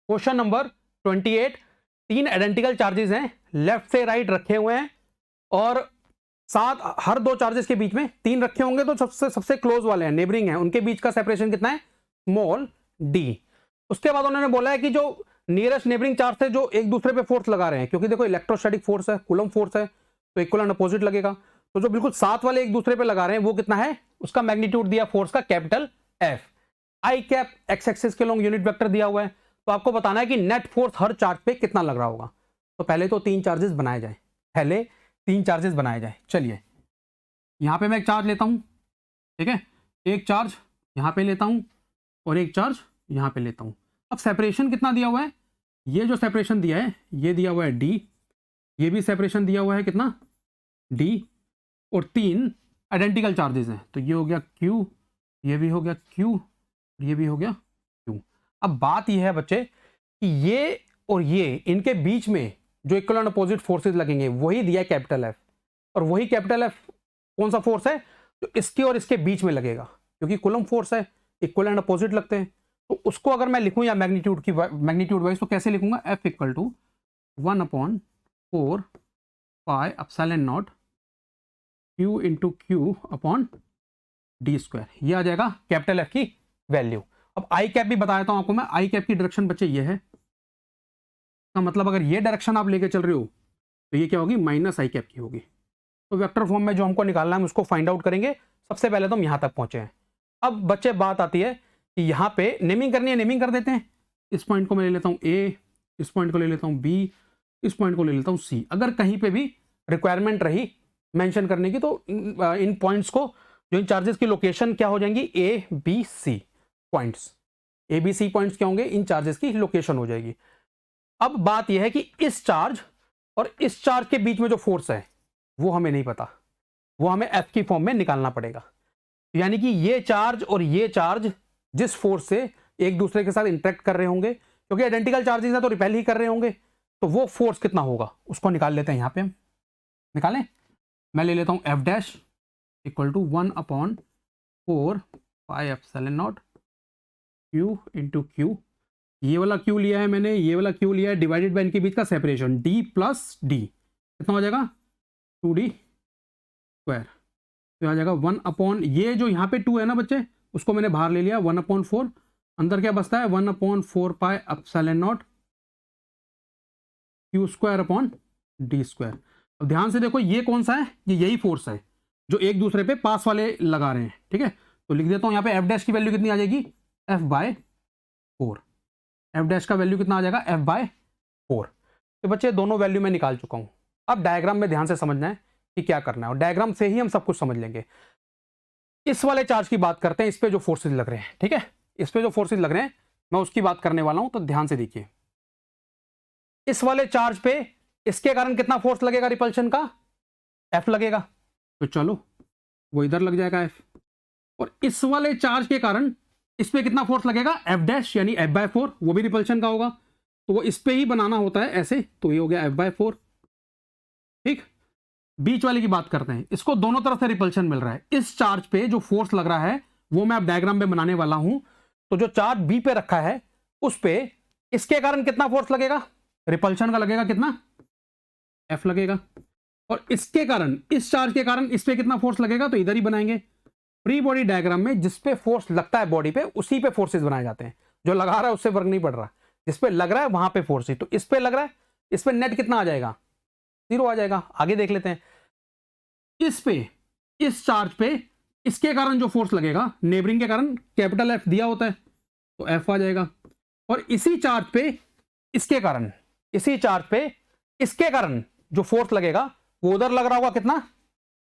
Question number 28, 3 identical charges हैं, left से right रखे हुए हैं और साथ हर दो चार्जेस के बीच में 3 रखे होंगे तो सबसे सबसे क्लोज वाले हैं, नेबरिंग हैं, उनके बीच का सेपरेशन कितना है, स्मॉल डी। उसके बाद उन्होंने बोला है कि जो नियरेस्ट नेबरिंग चार्ज से जो एक दूसरे पे फोर्स लगा रहे हैं, क्योंकि देखो इलेक्ट्रोस्टैटिक फोर्स है, कूलम फोर्स है, तो इक्वल एंड अपोजिट लगेगा। तो जो बिल्कुल साथ वाले एक दूसरे पे लगा रहे हैं वो कितना है, उसका मैग्नीट्यूड दिया फोर्स का कैपिटल एफ। आई कैप एक्स एक्सिस के लॉन्ग यूनिट वेक्टर दिया हुआ है, तो आपको बताना है कि नेट फोर्स हर चार्ज पे कितना लग रहा होगा। तो पहले तो 3 चार्जेस बनाए जाए, चलिए यहां पे मैं एक चार्ज लेता हूं, ठीक है, एक चार्ज यहां पे लेता हूं और एक चार्ज यहां पे लेता हूं। अब सेपरेशन कितना दिया हुआ है, ये जो सेपरेशन दिया है ये दिया हुआ है डी, ये भी सेपरेशन दिया हुआ है कितना, डी, और 3 आइडेंटिकल चार्जेस हैं, तो ये हो गया क्यू, ये भी हो गया क्यू, ये भी हो गया क्यू। अब बात यह है बच्चे कि ये और ये इनके बीच में जो इक्वल एंड अपोजिट फोर्सेस लगेंगे वही दिया है कैपिटल एफ, और वही कैपिटल एफ कौन सा फोर्स है, तो इसके और इसके बीच में लगेगा, क्योंकि कूलम फोर्स है, इक्वल एंड अपोजिट लगते हैं। तो उसको अगर मैं लिखूं या मैग्नीट्यूड वाइज तो कैसे लिखूंगा, F equal to 1/4 pi epsilon not Q into Q upon D square, ये आ जाएगा कैपिटल एफ की वैल्यू। अब आई कैप भी बता देता हूं आपको मैं, आई कैप की डायरेक्शन बच्चे ये है, का मतलब अगर ये डायरेक्शन आप लेके चल रहे हो तो ये क्या होगी, माइनस आई कैप की होगी। तो वेक्टर फॉर्म में जो हमको निकालना है उसको फाइंड आउट करेंगे। सबसे पहले तो हम यहां तक पहुंचे हैं। अब बच्चे बात आती है कि यहां पे नेमिंग करनी है, नेमिंग कर देते हैं। इस पॉइंट को मैं ले लेता हूं ए, इस पॉइंट को ले लेता हूं बी, इस पॉइंट को ले लेता हूं सी। अगर कहीं पे भी रिक्वायरमेंट रही मेंशन करने की तो इन पॉइंट्स को, जो इन चार्जेस की लोकेशन क्या हो जाएंगी, A B C points, A B C points क्या होंगे, इन चार्जेस की लोकेशन हो जाएगी। अब बात यह है कि इस चार्ज और इस चार्ज के बीच में जो फोर्स है वो हमें नहीं पता, वो हमें एफ की फॉर्म में निकालना पड़ेगा। यानी कि ये चार्ज और ये चार्ज जिस फोर्स से एक दूसरे के साथ इंटरेक्ट कर रहे होंगे, क्योंकि आइडेंटिकल चार्जेस है तो रिपेल ही कर रहे होंगे, तो वो फोर्स कितना होगा उसको निकाल लेते हैं। यहां पे हम निकालें, मैं ले लेता हूं F dash equal to 1/4 pi epsilon not Q into Q, ये वाला क्यू लिया है मैंने, ये वाला क्यू लिया है, डिवाइडेड बाय इनके बीच का सेपरेशन डी प्लस डी, कितना हो जाएगा 2d स्क्वायर, तो आ जाएगा 1/, ये जो यहाँ पे 2 है ना बच्चे, उसको मैंने बाहर ले लिया, 1/4, अंदर क्या बचता है 1/4 pi epsilon not Q square upon D square. अब ध्यान से देखो ये कौन सा है, ये यही फोर्स है जो एक दूसरे पे पास वाले लगा रहे हैं, ठीक है। तो लिख देता हूं यहाँ पे एफ डैश की वैल्यू कितनी आ जाएगी, f/4, एफ डैश का वैल्यू कितना आ जाएगा, f/4। तो बच्चे दोनों वैल्यू मैं निकाल चुका हूं। अब डायग्राम में ध्यान से समझना है कि क्या करना है, और डायग्राम से ही हम सब कुछ समझ लेंगे। इस वाले चार्ज की बात करते हैं, इस पे जो फोर्सेस लग रहे हैं, ठीक है, इस पे जो फोर्सेस लग रहे हैं मैं उसकी बात करने वाला हूं, तो ध्यान से देखिए। इस वाले चार्ज पे इसके कारण कितना फोर्स लगेगा रिपल्शन का, एफ लगेगा, तो चलो वो इधर लग जाएगा एफ। और इस वाले चार्ज के कारण इस पे कितना फोर्स लगेगा, एफ डैश यानी f/4, वो भी रिपल्शन का होगा, तो वो इस पे ही बनाना होता है ऐसे, तो ये हो गया f/4। ठीक, बीच वाले की बात करते हैं, इसको दोनों तरफ से रिपल्शन मिल रहा है, इस चार्ज पे जो फोर्स लग रहा है वो मैं अब डायग्राम में बनाने वाला हूं। तो जो चार्ज बी पे रखा है उस पे इसके कारण कितना फोर्स लगेगा, रिपल्शन का लगेगा कितना, एफ लगेगा, और इसके कारण, इस चार्ज के कारण इस पे कितना फोर्स लगेगा, तो इधर ही बनाएंगे। फ्री बॉडी डायग्राम में जिस पे फोर्स लगता है बॉडी पे उसी पे फोर्सेस बनाए जाते हैं, जो लगा रहा है उससे फर्क नहीं पड़ रहा, जिस पे लग रहा है वहां पे फोर्स ही। तो इस पे लग रहा है, इस पे नेट कितना आ जाएगा, 0 आ जाएगा। आगे देख लेते हैं, इस पे, इस चार्ज पे इसके कारण जो फोर्स लगेगा, नेबरिंग के कारण कैपिटल एफ दिया होता है, तो एफ आ जाएगा। और इसी चार्ज पे इसके कारण, इसी चार्ज पे इसके कारण जो फोर्स लगेगा वो उधर लग रहा होगा कितना,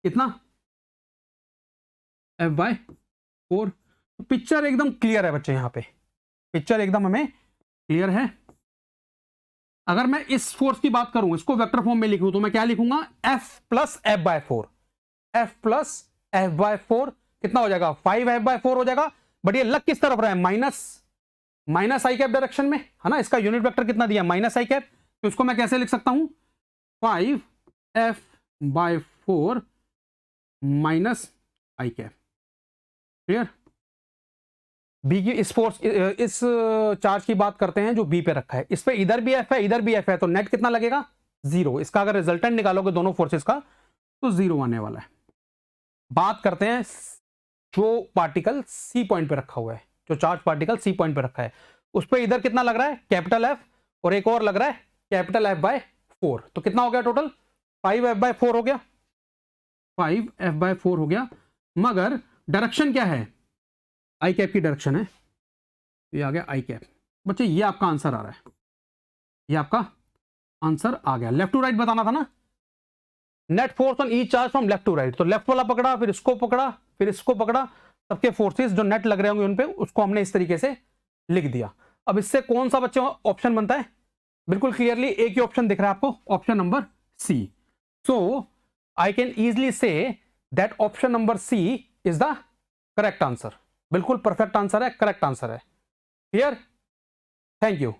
कितना, f/4। पिक्चर एकदम क्लियर है बच्चे, यहां पे पिक्चर एकदम हमें क्लियर है। अगर मैं इस फोर्स की बात करूं, इसको वेक्टर फॉर्म में लिखूं, तो मैं क्या लिखूंगा, f plus f/4, f plus f/4 कितना हो जाएगा, 5f/4 हो जाएगा। बट ये लग किस तरफ रहा है, माइनस आई कैप डायरेक्शन में है ना, इसका यूनिट वेक्टर कितना दिया, माइनस आई कैप, तो इसको मैं कैसे लिख सकता हूं, 5f/4 माइनस आई कैप। क्लियर, बी की इस फोर्स इस चार्ज की बात करते हैं जो बी पे रखा है, इस पे इधर भी एफ है इधर भी एफ है, तो नेट कितना लगेगा 0। इसका अगर रिजल्टेंट निकालोगे दोनों फोर्सेस का तो 0 आने वाला है। बात करते हैं जो पार्टिकल सी पॉइंट पे रखा हुआ है, जो चार्ज पार्टिकल सी पॉइंट पे रखा है, उस पर इधर कितना लग रहा है कैपिटल एफ और एक और लग रहा है कैपिटल एफ बाय 4, तो कितना हो गया टोटल 5F/4 हो गया, 5F/4 हो गया। मगर डायरेक्शन क्या है, आई कैप की डायरेक्शन है, ये आ गया आई कैप। बच्चे ये आपका आंसर आ रहा है, ये आपका आंसर आ गया। लेफ्ट टू राइट बताना था ना, net force on each charge from left to right, तो लेफ्ट वाला पकड़ा फिर इसको पकड़ा फिर इसको पकड़ा, सबके फोर्सेस जो नेट लग रहे होंगे उन पे, उसको हमने इस तरीके से लिख दिया। अब इससे कौन सा बच्चे ऑप्शन बनता है, बिल्कुल क्लियरली एक ही ऑप्शन दिख रहा है आपको, option number C. So I can easily say that option number C is the correct answer, बिल्कुल परफेक्ट आंसर है, करेक्ट आंसर है। Clear, thank you.